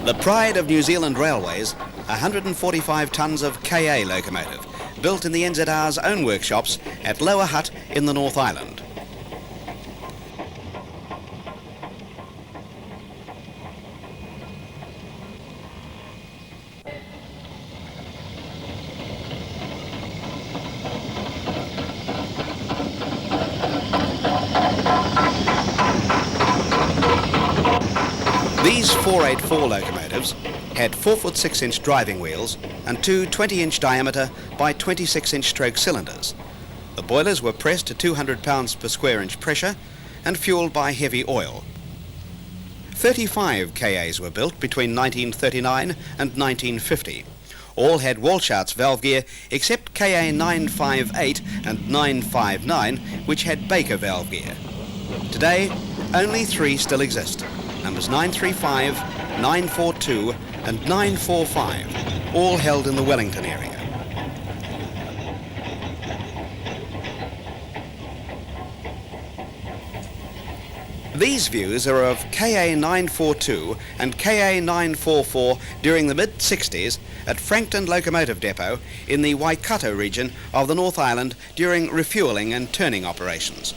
The pride of New Zealand Railways, 145 tonnes of KA locomotive, built in the NZR's own workshops at Lower Hutt in the North Island. These 484 locomotives had 4-foot 6-inch driving wheels and two 20-inch diameter by 26-inch stroke cylinders. The boilers were pressed to 200 pounds per square inch pressure and fueled by heavy oil. 35 KAs were built between 1939 and 1950. All had Walschaerts valve gear except KA 958 and 959, which had Baker valve gear. Today, only 3 still exist. Numbers 935, 942 and 945, all held in the Wellington area. These views are of KA 942 and KA 944 during the mid-60s at Frankton Locomotive Depot in the Waikato region of the North Island during refuelling and turning operations.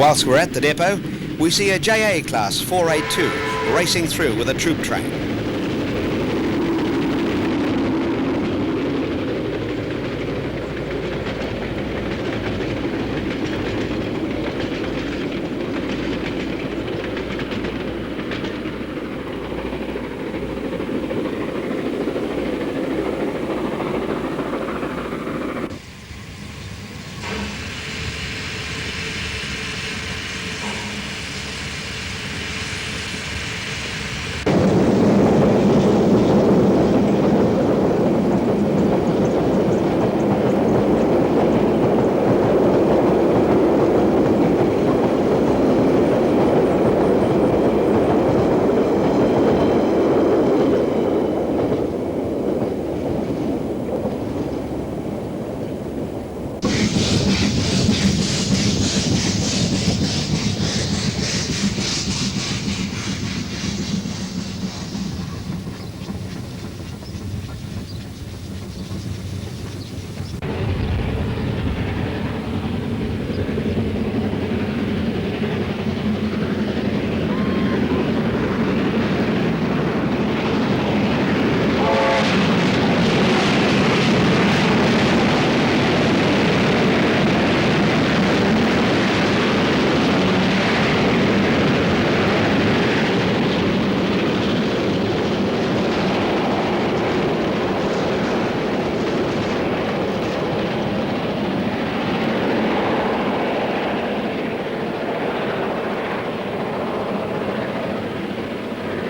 Whilst we're at the depot, we see a JA Class 482 racing through with a troop train.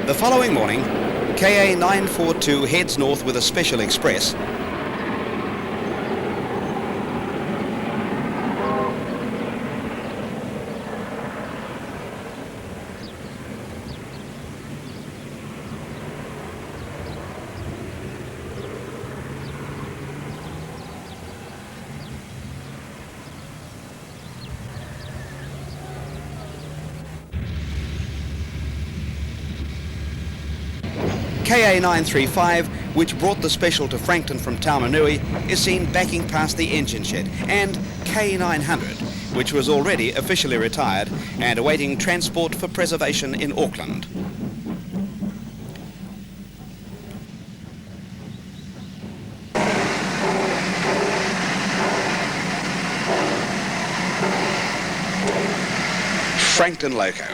The following morning, KA 942 heads north with a special express. KA 935, which brought the special to Frankton from Taumarunui, is seen backing past the engine shed, and K 900, which was already officially retired and awaiting transport for preservation in Auckland. Frankton Loco.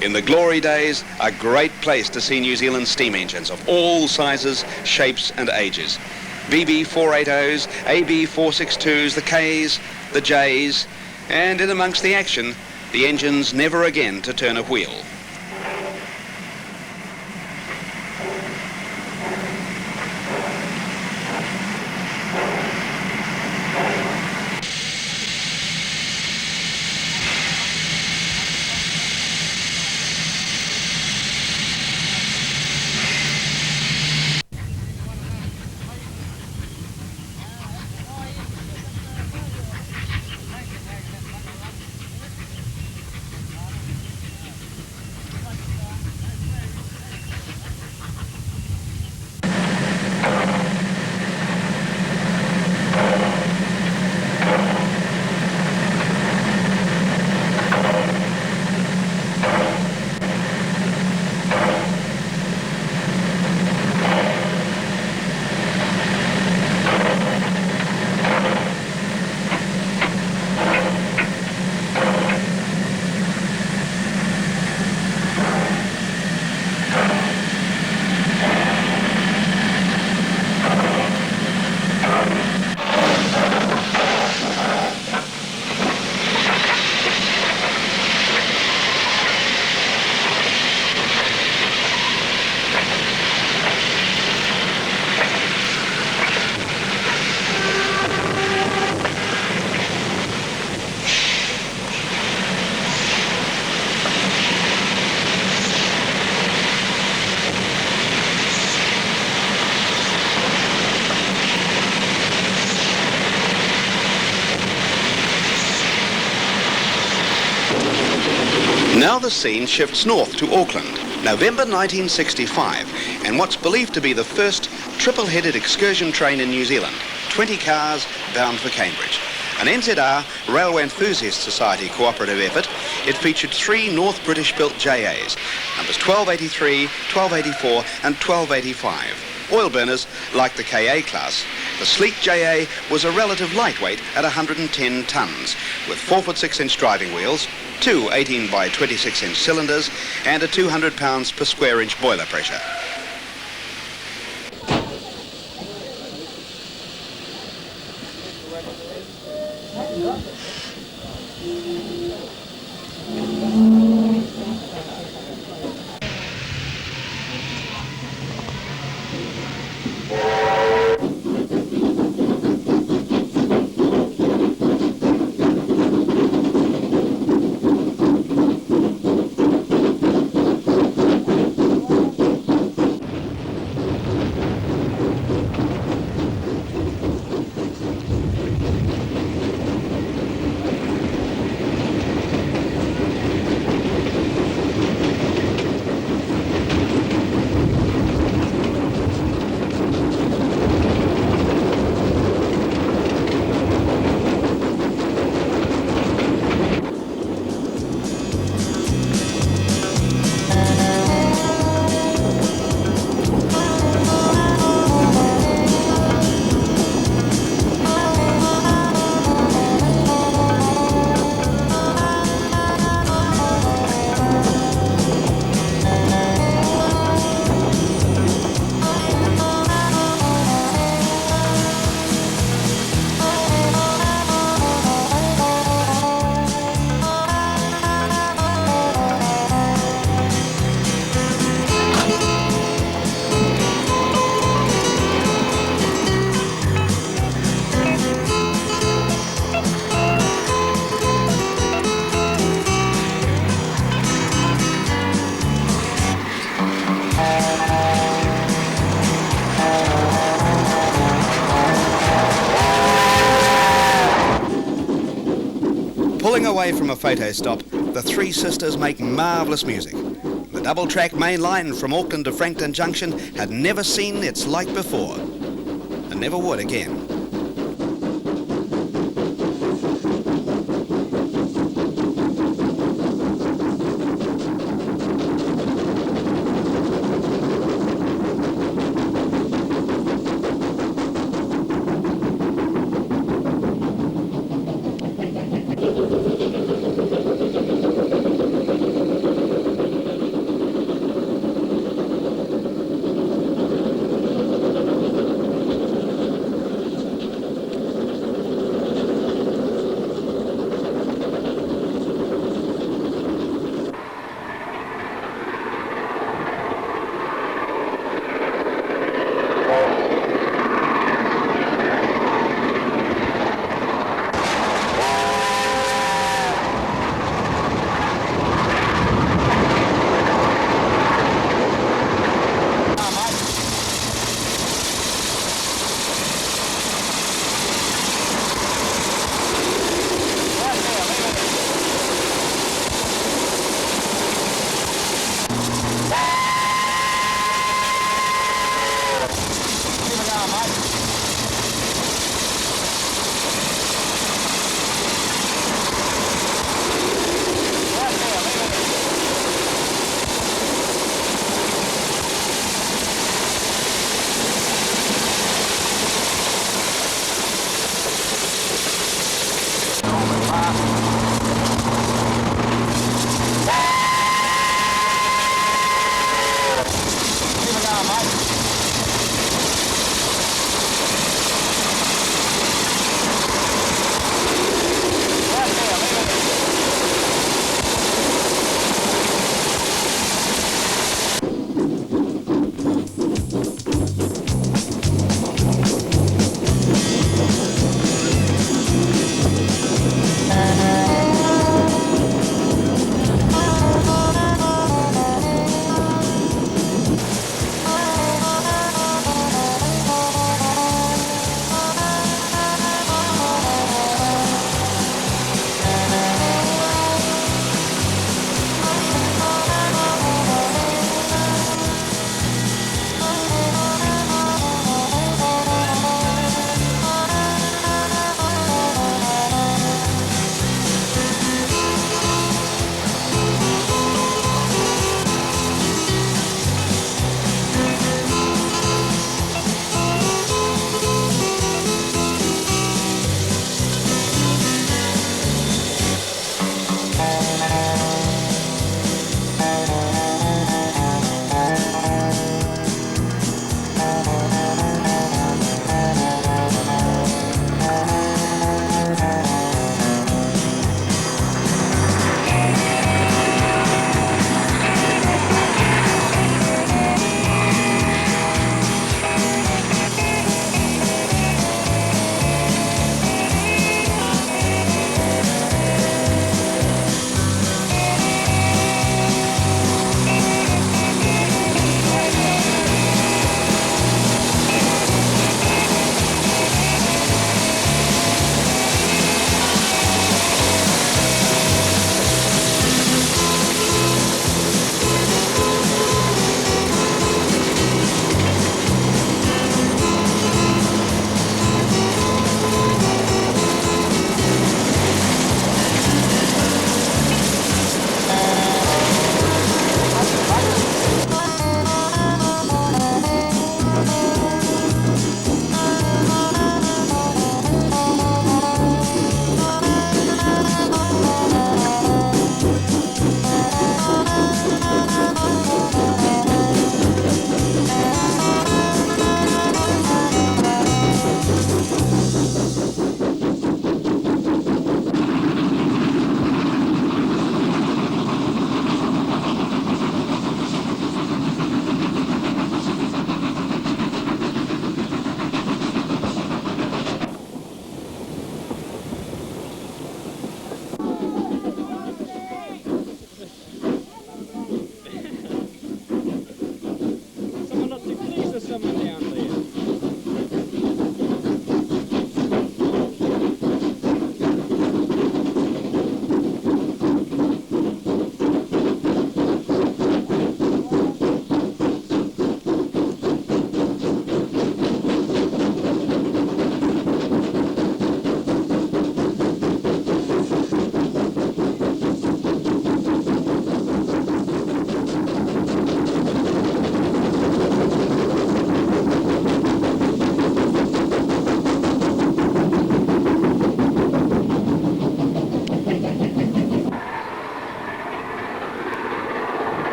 In the glory days, a great place to see New Zealand steam engines of all sizes, shapes and ages. BB 480s, AB 462s, the Ks, the Js, and in amongst the action, the engines never again to turn a wheel. Now the scene shifts north to Auckland, November 1965, and what's believed to be the first triple-headed excursion train in New Zealand, 20 cars bound for Cambridge. An NZR, Railway Enthusiast Society cooperative effort, it featured 3 North British-built JAs, numbers 1283, 1284 and 1285. Oil burners like the KA class. The sleek JA was a relative lightweight at 110 tonnes, with 4'6" driving wheels, 2 18 by 26" cylinders, and a 200 pounds per square inch boiler pressure. Pulling away from a photo stop, the three sisters make marvellous music. The double-track main line from Auckland to Frankton Junction had never seen its like before, and never would again.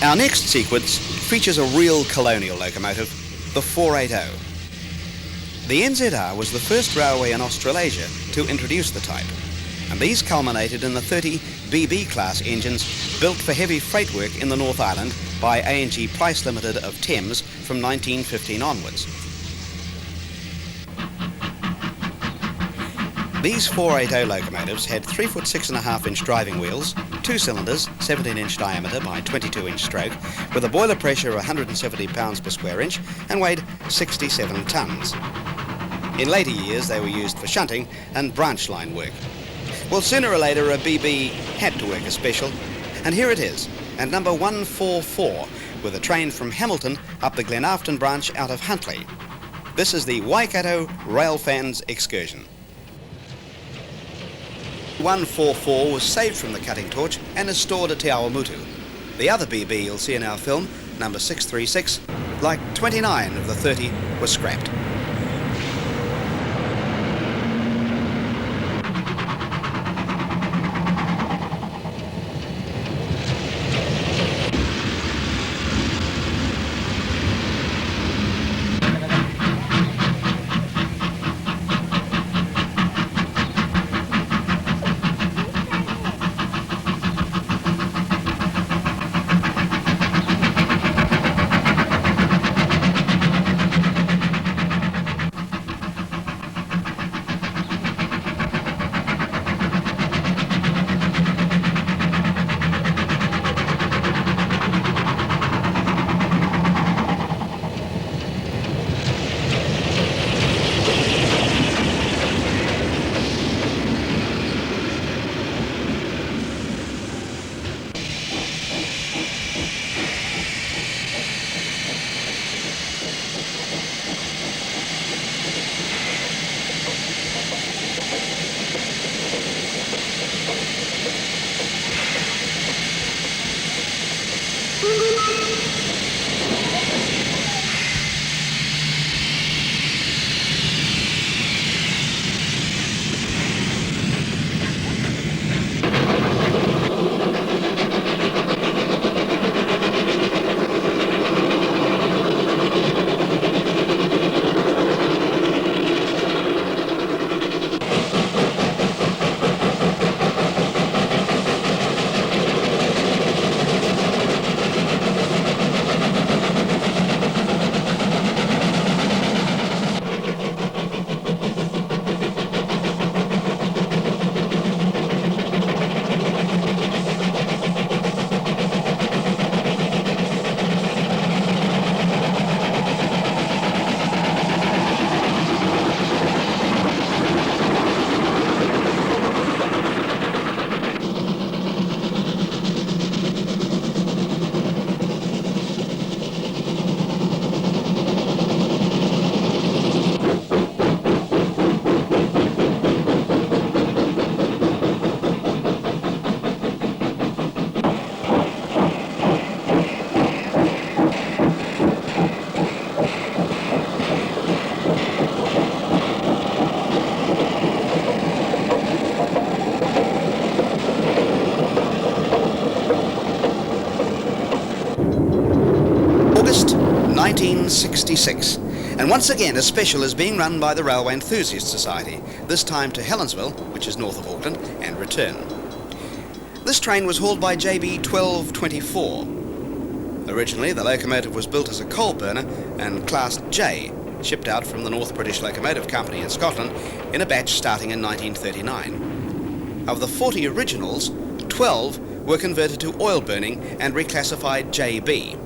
Our next sequence features a real colonial locomotive, the 480. The NZR was the first railway in Australasia to introduce the type, and these culminated in the 30 BB class engines built for heavy freight work in the North Island by A&G Price Limited of Thames from 1915 onwards. These 480 locomotives had 3 foot 6.5 inch driving wheels, 2 cylinders, 17 inch diameter by 22 inch stroke, with a boiler pressure of 170 pounds per square inch and weighed 67 tonnes. In later years they were used for shunting and branch line work. Well, sooner or later a BB had to work a special, and here it is, at number 144, with a train from Hamilton up the Glenafton branch out of Huntly. This is the Waikato Railfans Excursion. 144 was saved from the cutting torch and is stored at Te Awamutu. The other BB you'll see in our film, number 636, like 29 of the 30 were scrapped. August 1966, and once again a special is being run by the Railway Enthusiast Society, this time to Helensville, which is north of Auckland, and return. This train was hauled by JB 1224. Originally the locomotive was built as a coal burner and classed J, shipped out from the North British Locomotive Company in Scotland in a batch starting in 1939. Of the 40 originals, 12 were converted to oil burning and reclassified JB.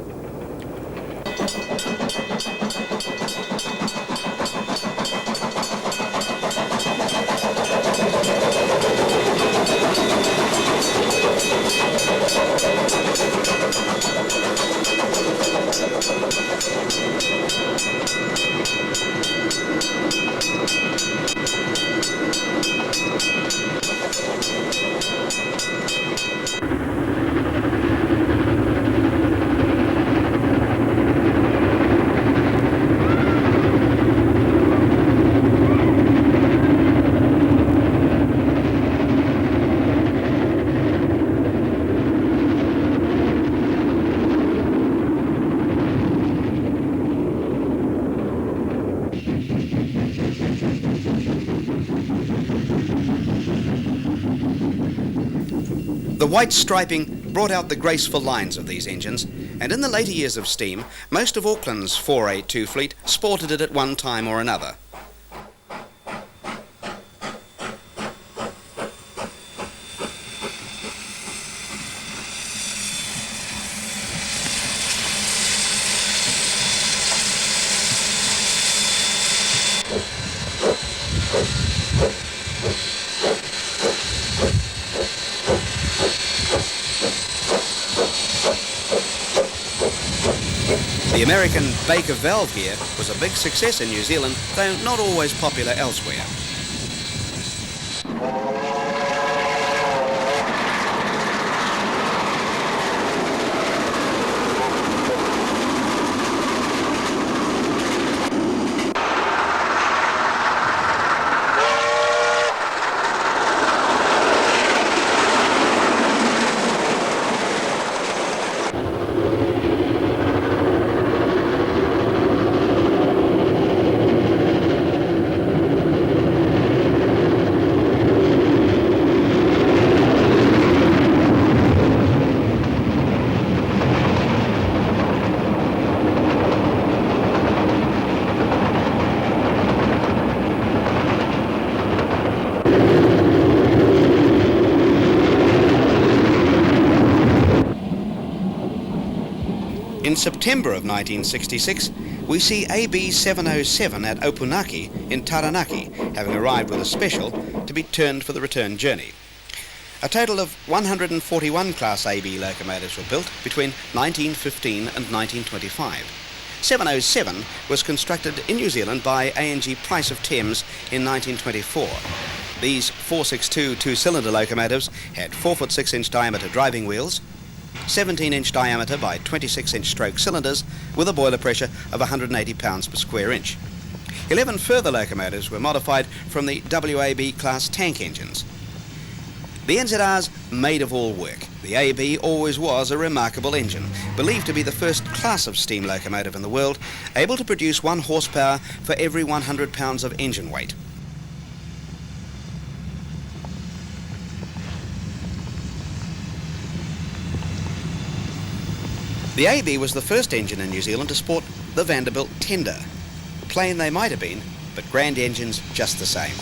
white striping brought out the graceful lines of these engines, and in the later years of steam, most of Auckland's 482 fleet sported it at one time or another. The American Baker valve gear was a big success in New Zealand, though not always popular elsewhere. In September of 1966, we see AB 707 at Opunaki in Taranaki, having arrived with a special to be turned for the return journey. A total of 141 Class AB locomotives were built between 1915 and 1925. 707 was constructed in New Zealand by A&G Price of Thames in 1924. These 462 two-cylinder locomotives had 4'6" diameter driving wheels, 17-inch diameter by 26-inch stroke cylinders with a boiler pressure of 180 pounds per square inch. 11 further locomotives were modified from the WAB class tank engines. The NZR's made of all work. The AB always was a remarkable engine, believed to be the first class of steam locomotive in the world, able to produce 1 horsepower for every 100 pounds of engine weight. The AB was the first engine in New Zealand to sport the Vanderbilt tender. Plain they might have been, but grand engines just the same.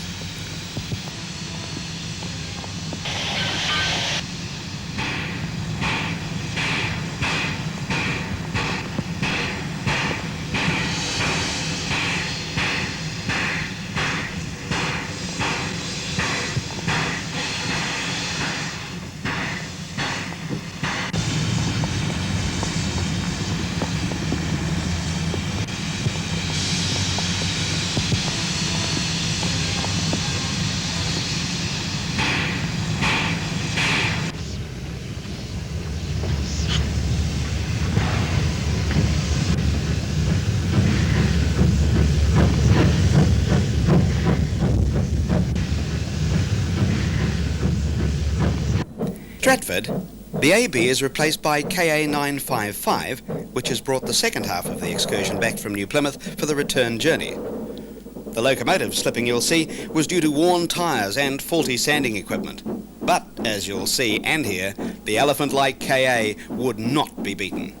Stratford, the AB is replaced by KA 955, which has brought the second half of the excursion back from New Plymouth for the return journey. The locomotive slipping, you'll see, was due to worn tyres and faulty sanding equipment. But, as you'll see and hear, the elephant-like KA would not be beaten.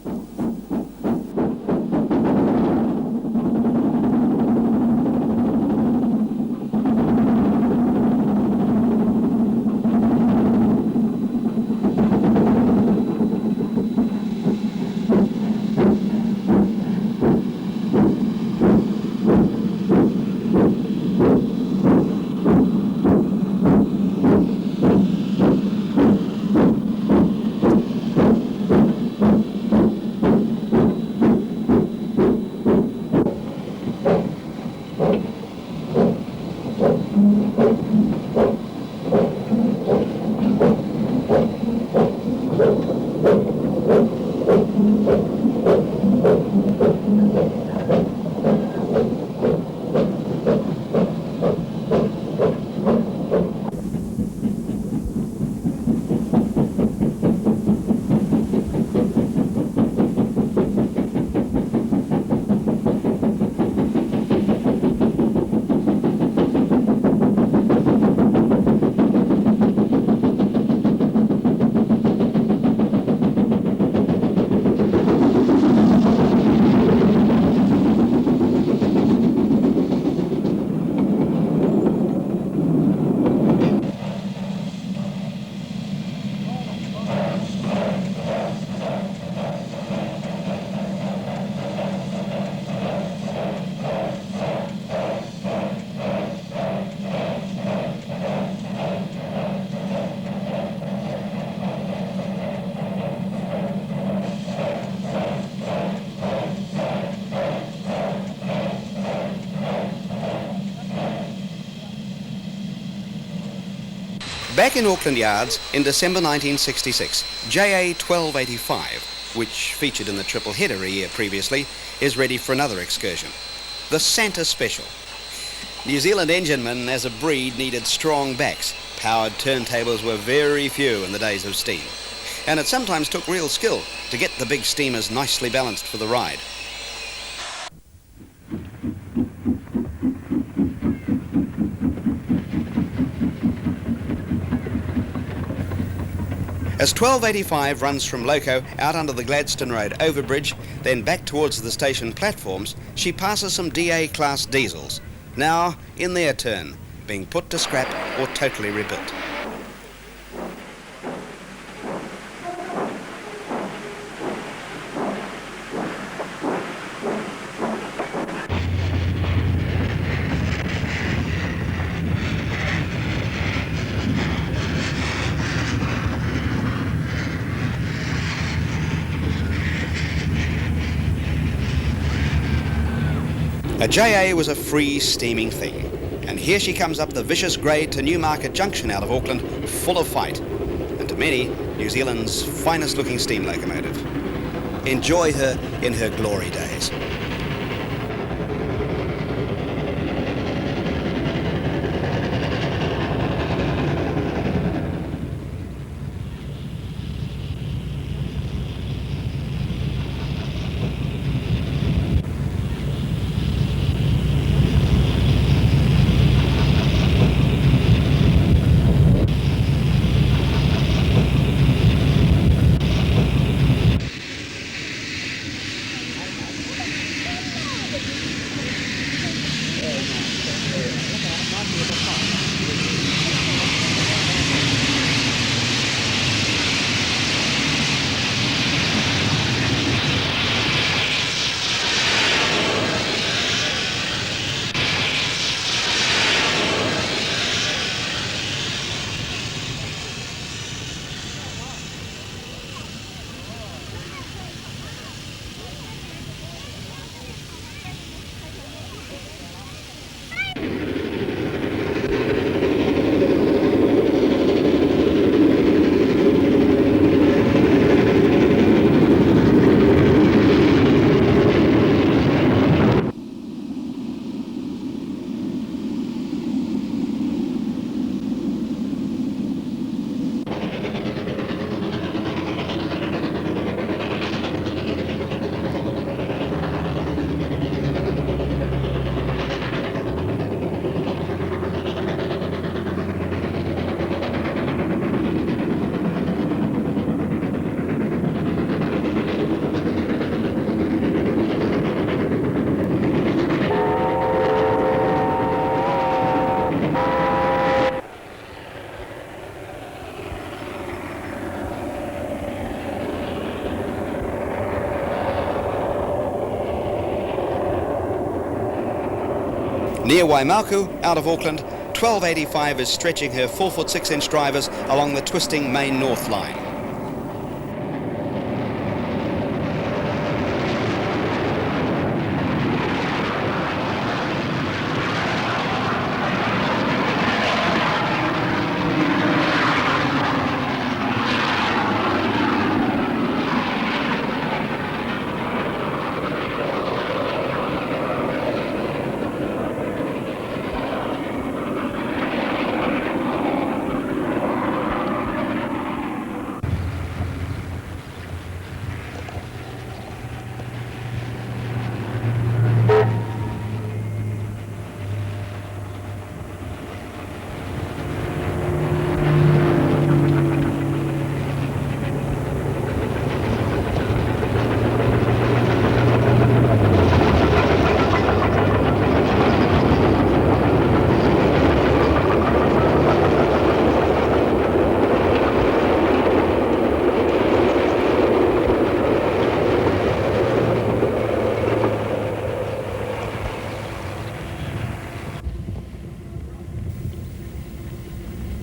Back in Auckland yards in December 1966, JA 1285, which featured in the triple header a year previously, is ready for another excursion. The Santa Special. New Zealand enginemen as a breed needed strong backs. Powered turntables were very few in the days of steam. And it sometimes took real skill to get the big steamers nicely balanced for the ride. As 1285 runs from Loco out under the Gladstone Road overbridge, then back towards the station platforms, she passes some DA class diesels, now in their turn, being put to scrap or totally rebuilt. A JA was a free steaming thing, and here she comes up the vicious grade to Newmarket Junction out of Auckland, full of fight, and to many, New Zealand's finest looking steam locomotive. Enjoy her in her glory days. Near Waimaku, out of Auckland, 1285 is stretching her 4-foot 6-inch drivers along the twisting main north line.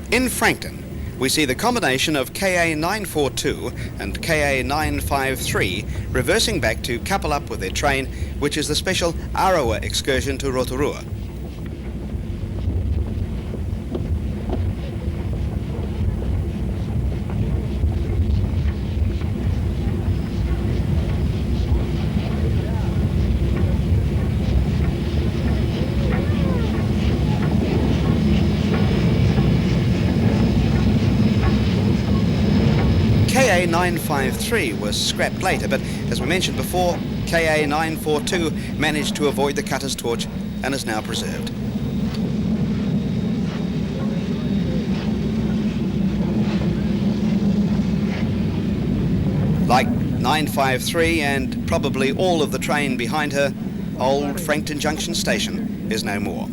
In Frankton, we see the combination of KA 942 and KA 953 reversing back to couple up with their train, which is the special Arawa excursion to Rotorua. KA953 was scrapped later, but as we mentioned before, KA942 managed to avoid the cutter's torch and is now preserved. Like 953 and probably all of the train behind her, old Frankton Junction station is no more.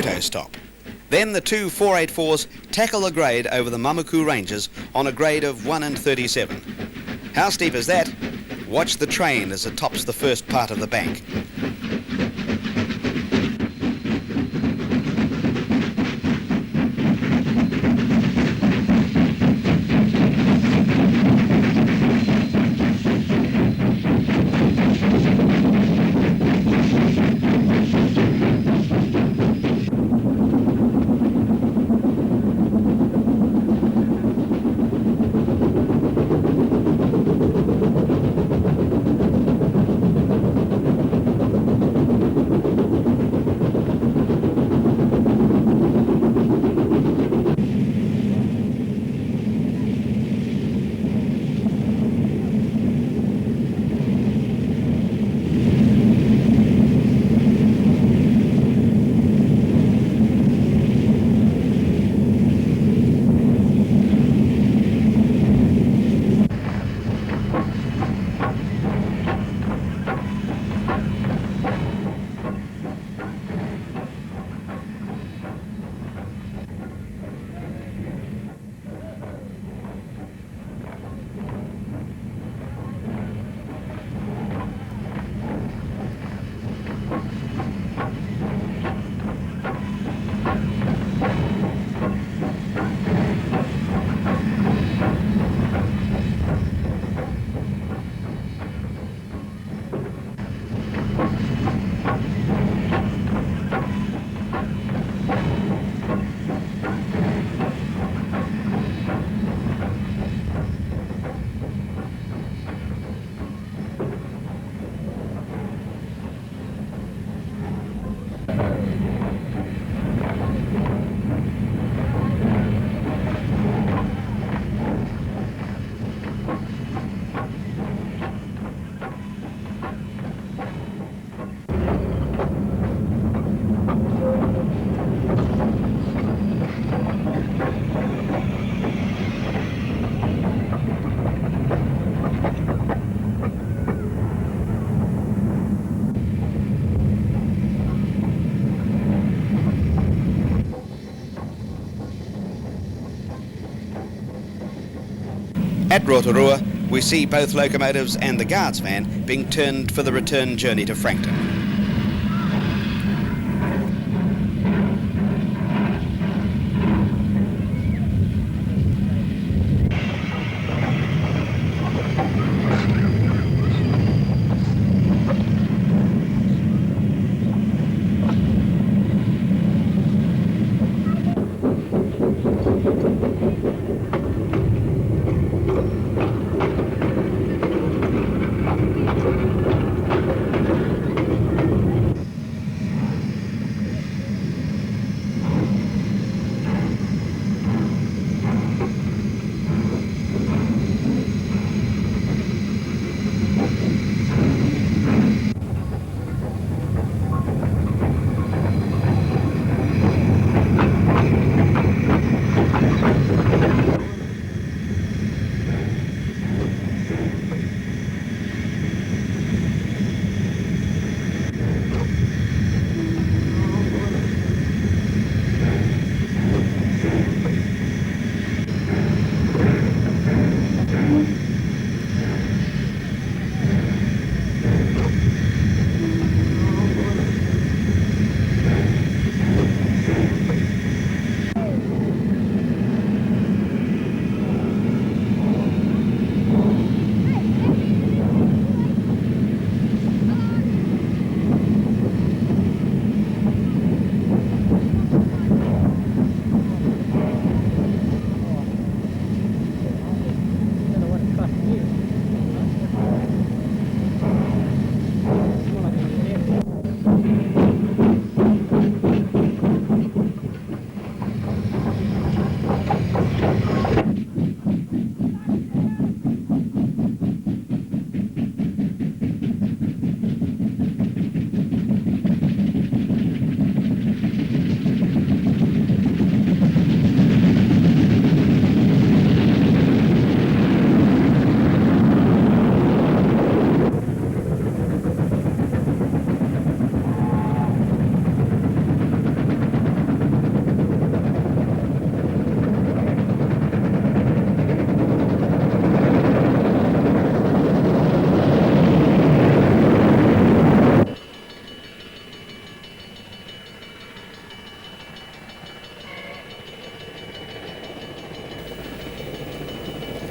photo stop. Then the two 484s tackle the grade over the Mamuku Ranges on a grade of 1 in 37. How steep is that? Watch the train as it tops the first part of the bank. At Rotorua, we see both locomotives and the guards van being turned for the return journey to Frankton.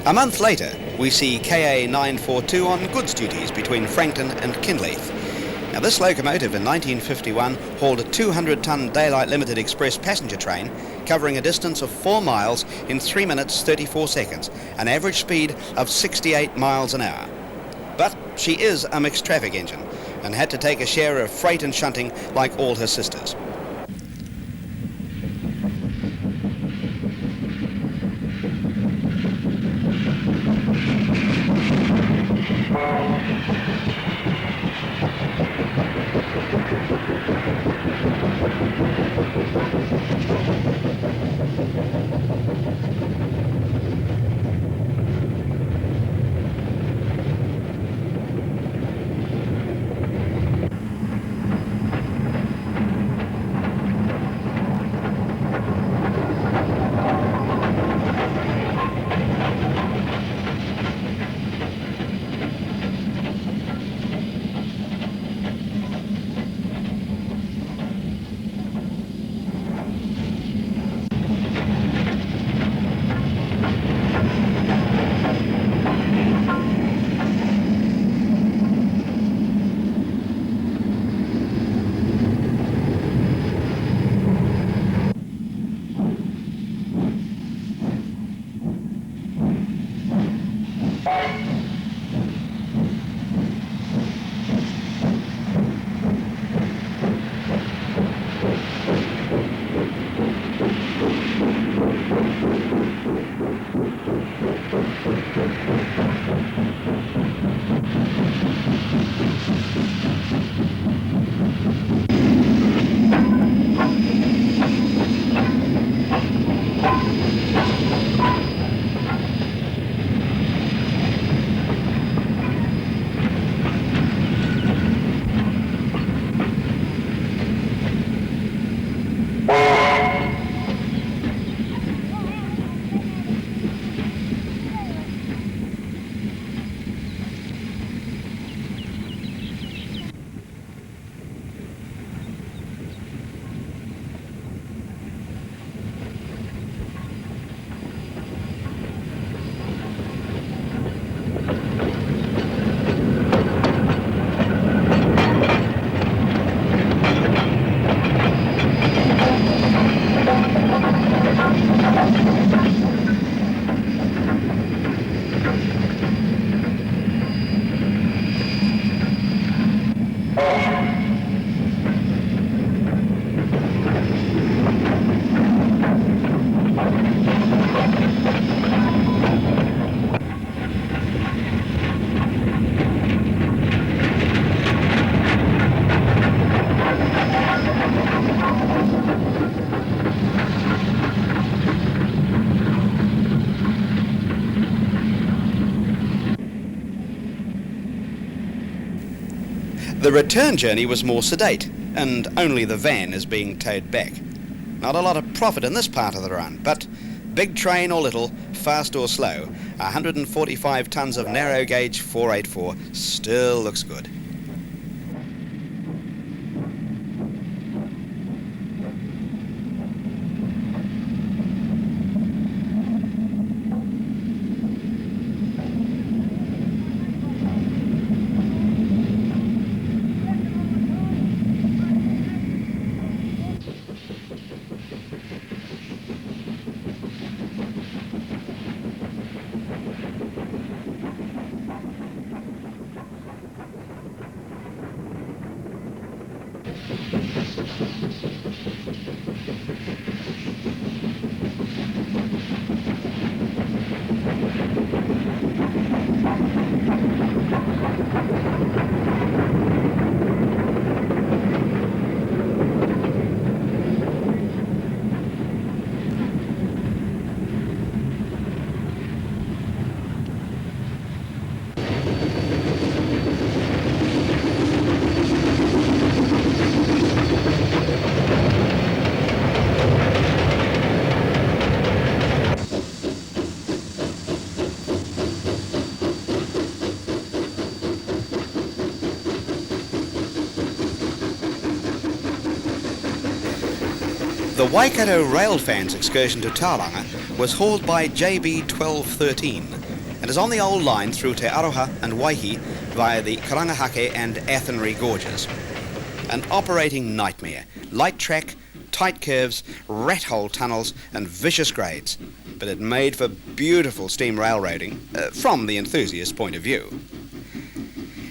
A month later, we see KA 942 on goods duties between Frankton and Kinleith. Now, this locomotive in 1951 hauled a 200-ton daylight limited express passenger train covering a distance of 4 miles in 3 minutes 34 seconds, an average speed of 68 miles an hour. But she is a mixed traffic engine and had to take a share of freight and shunting like all her sisters. The return journey was more sedate, and only the van is being towed back. Not a lot of profit in this part of the run, but big train or little, fast or slow, 145 tonnes of narrow gauge 484 still looks good. The Waikato Railfans excursion to Tauranga was hauled by JB 1213 and is on the old line through Te Aroha and Waihi via the Karangahake and Athenry gorges. An operating nightmare, light track, tight curves, rat hole tunnels and vicious grades, but it made for beautiful steam railroading from the enthusiast's point of view.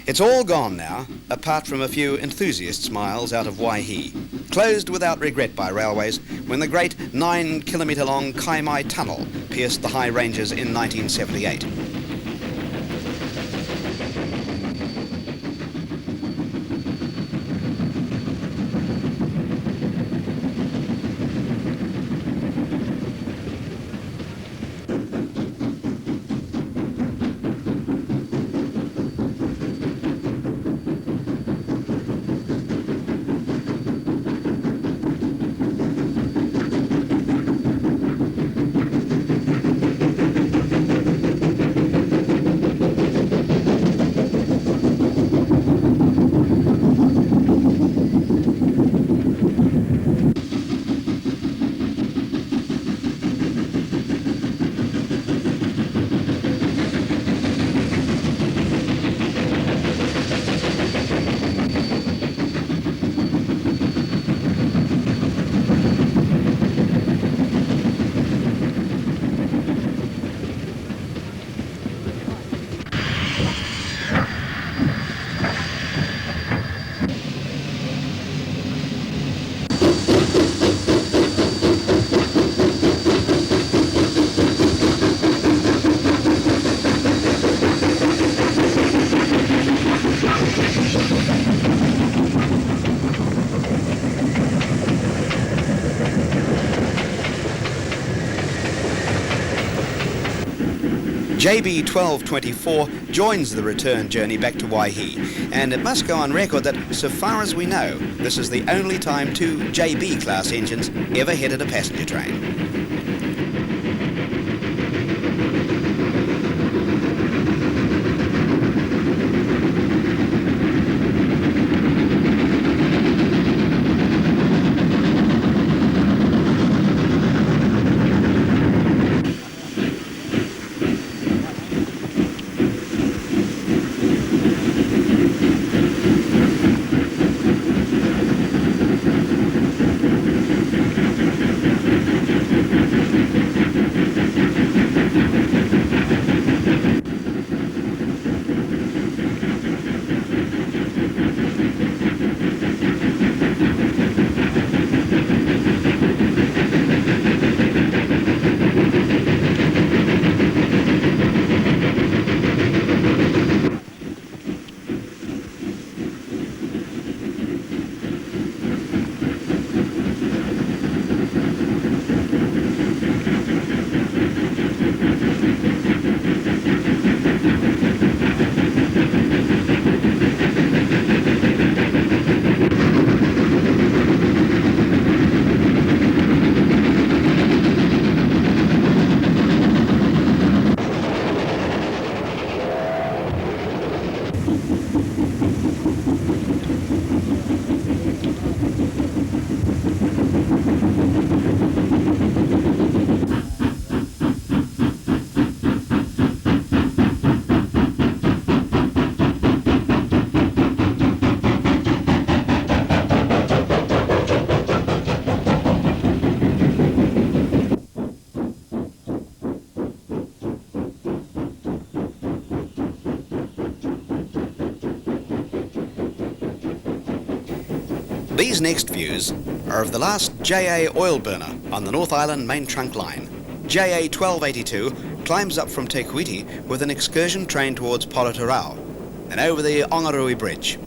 It's all gone now, apart from a few enthusiasts' miles out of Waihi, closed without regret by railways when the great 9-kilometre-long Kaimai Tunnel pierced the high ranges in 1978. JB 1224 joins the return journey back to Waihi, and it must go on record that, so far as we know, this is the only time two JB class engines ever headed a passenger train. These next views are of the last JA oil burner on the North Island main trunk line. JA 1282 climbs up from Te Kuiti with an excursion train towards Rotorua and over the Ongarui Bridge.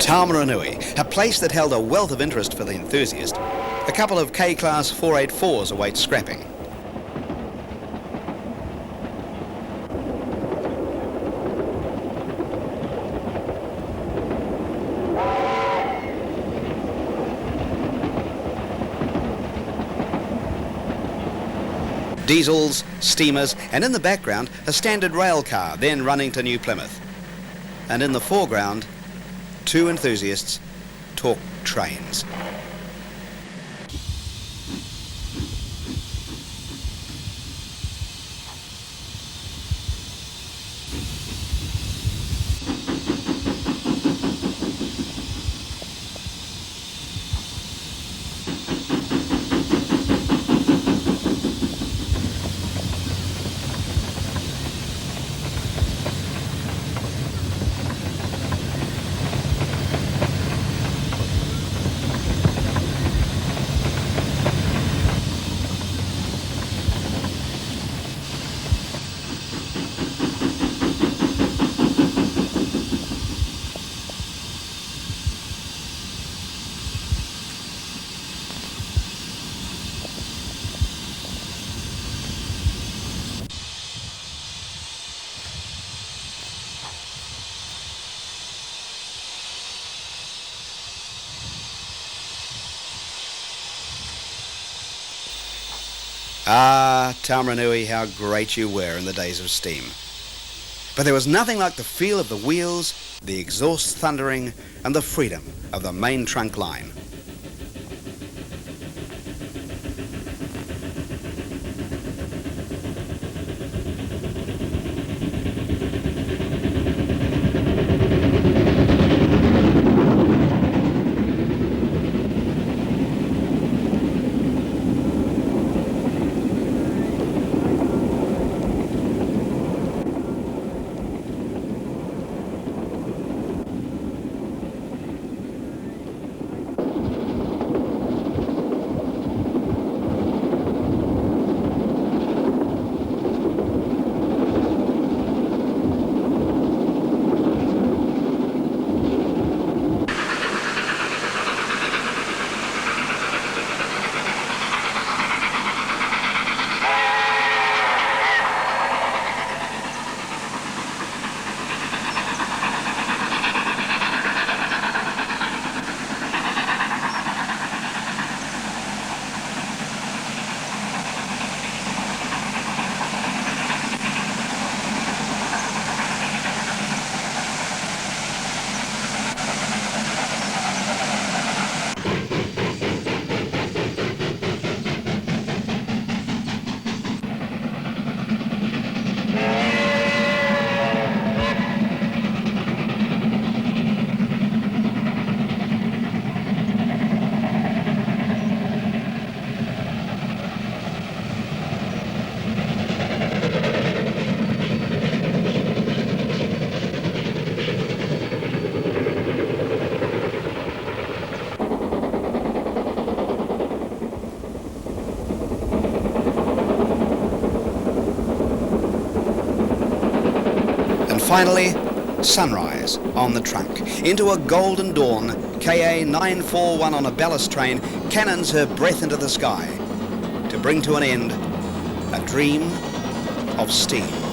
Taumaranui, a place that held a wealth of interest for the enthusiast. A couple of K-Class 484s await scrapping. Diesels, steamers, and in the background a standard rail car then running to New Plymouth. And in the foreground, two enthusiasts talk trains. Ah, Taumaranui, how great you were in the days of steam. But there was nothing like the feel of the wheels, the exhaust thundering, and the freedom of the main trunk line. Finally, sunrise on the trunk. Into a golden dawn, KA 941 on a ballast train cannons her breath into the sky to bring to an end a dream of steam.